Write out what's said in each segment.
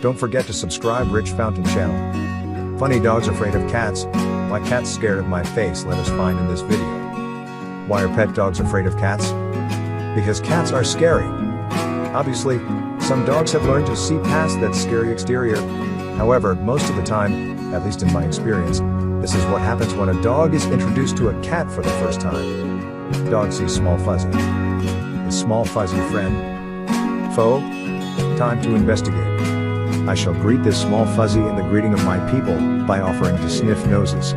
Don't forget to subscribe Rich Fountain channel. Funny dogs afraid of cats. Why cats scared of my face, let us find in this video. Why are pet dogs afraid of cats? Because cats are scary. Obviously, some dogs have learned to see past that scary exterior. However, most of the time, at least in my experience, this is what happens when a dog is introduced to a cat for the first time. Dog sees Small Fuzzy. Is Small Fuzzy friend? Foe? Time to investigate. I shall greet this Small Fuzzy in the greeting of my people, by offering to sniff noses.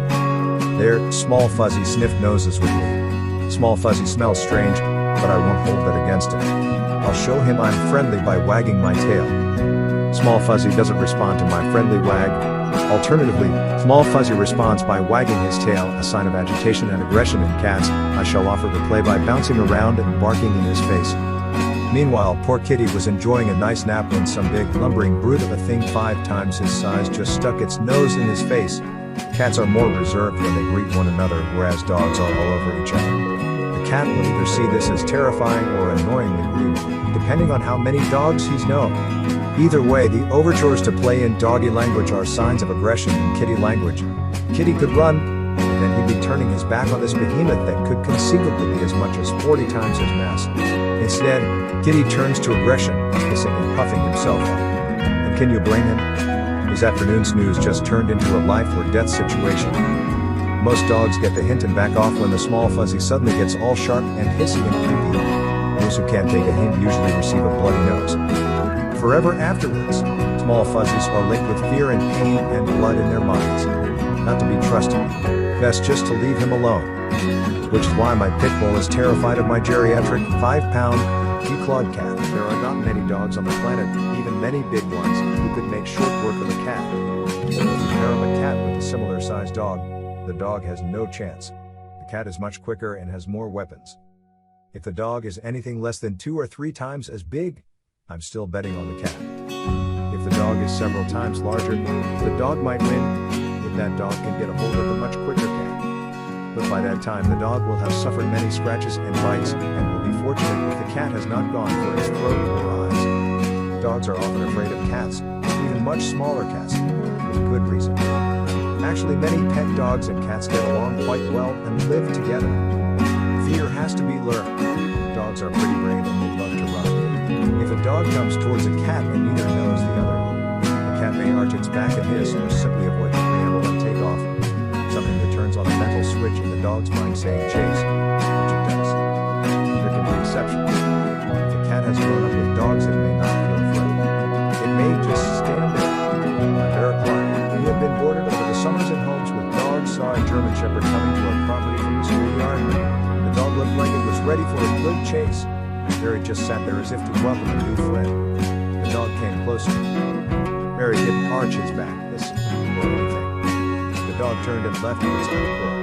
There, Small Fuzzy sniffed noses with me. Small Fuzzy smells strange, but I won't hold that against him. I'll show him I'm friendly by wagging my tail. Small Fuzzy doesn't respond to my friendly wag. Alternatively, Small Fuzzy responds by wagging his tail, a sign of agitation and aggression in cats. I shall offer to play by bouncing around and barking in his face. Meanwhile, poor Kitty was enjoying a nice nap when some big lumbering brute of a thing 5 times his size just stuck its nose in his face. Cats are more reserved when they greet one another, whereas dogs are all over each other. The cat will either see this as terrifying or annoyingly rude, depending on how many dogs he's known. Either way, the overtures to play in doggy language are signs of aggression in kitty language. Kitty could run, but then he'd be turning his back on this behemoth that could conceivably be as much as 40 times his mass. Instead, Kitty turns to aggression, hissing and puffing himself up. And can you blame him? His afternoon snooze just turned into a life or death situation. Most dogs get the hint and back off when the Small Fuzzy suddenly gets all sharp and hissy and creepy. Those who can't take a hint usually receive a bloody nose. Forever afterwards, Small Fuzzies are linked with fear and pain and blood in their minds. Not to be trusted. Best just to leave him alone. Which is why my pit bull is terrified of my geriatric 5-pound, declawed cat. There are not many dogs on the planet, even many big ones, who could make short work of a cat. So if you pair up a cat with a similar sized dog, the dog has no chance. The cat is much quicker and has more weapons. If the dog is anything less than 2 or 3 times as big, I'm still betting on the cat. If the dog is several times larger, the dog might win, if that dog can get a hold of the much quicker cat. But by that time the dog will have suffered many scratches and bites, and will be fortunate if the cat has not gone for its throat or eyes. Dogs are often afraid of cats, even much smaller cats, with good reason. Actually, many pet dogs and cats get along quite well and live together. Fear has to be learned. Dogs are pretty brave and they love to run. If a dog comes towards a cat and neither knows the other, the cat may arch its back and hiss or simply avoid the preamble and take off. Something that turns on a mental switch in the dog's mind saying chase, which it does. There can be exceptions. If the cat has grown up with dogs, it may not feel threatened. It may just stand there. Eric Clark, we have been boarded over the summers in homes with dogs, saw a German Shepherd coming to our property from the schoolyard. The dog looked like it was ready for a good chase. Mary just sat there as if to welcome a new friend. The dog came closer. Mary didn't arch his back, hiss, or anything. The dog turned and left with its own claw.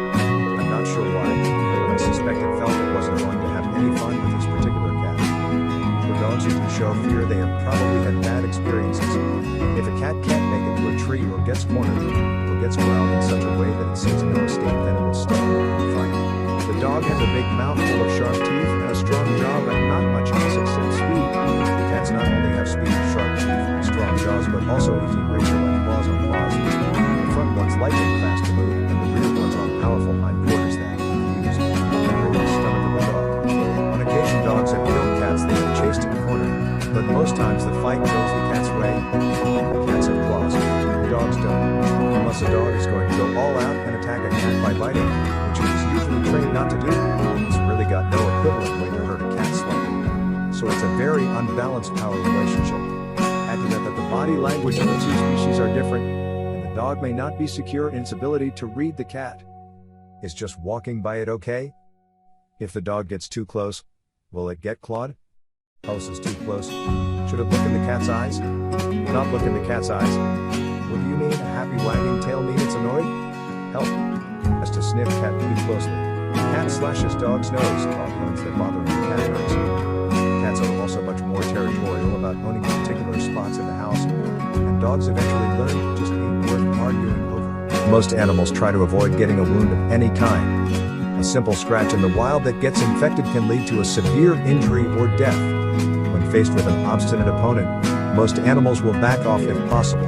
I'm not sure why, but I suspect it felt it wasn't going to have any fun with this particular cat. For dogs who do show fear, they have probably had bad experiences. If a cat can't make it to a tree or gets cornered, or gets growled in such a way that it sees no escape, then it will stay and fight. The dog has a big mouth full of sharp teeth and a strong jaw, but not much else except speed. Cats not only have speed, sharp teeth, and strong jaws, but also easy ratio and claws on claws. The front one's light and fast to move, and the rear one's on powerful hindquarters that use to bring the stomach of the dog. On occasion, dogs have killed cats they have chased and cornered, but most times the fight goes the cat's way. The cats have claws, dogs don't. Unless a dog is going to go all out and attack a cat by biting, which it is usually trained not to do, it's really got no equivalent way to hurt a cat slightly. So it's a very unbalanced power relationship. Add to that the body language of the two species are different, and the dog may not be secure in its ability to read the cat. Is just walking by it okay? If the dog gets too close, will it get clawed? House is too close. Should it look in the cat's eyes? Not look in the cat's eyes. What do you mean? A happy wagging tail mean it's annoyed? Help. As to sniff cat too closely. Cat slashes dog's nose, dog learns that bothering the cat hurts. Cats are also much more territorial about owning particular spots in the house, and dogs eventually learn just ain't worth arguing over. Most animals try to avoid getting a wound of any kind. A simple scratch in the wild that gets infected can lead to a severe injury or death. When faced with an obstinate opponent, most animals will back off if possible.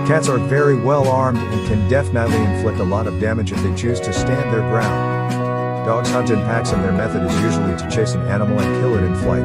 Cats are very well armed and can definitely inflict a lot of damage if they choose to stand their ground. Dogs hunt in packs and their method is usually to chase an animal and kill it in flight.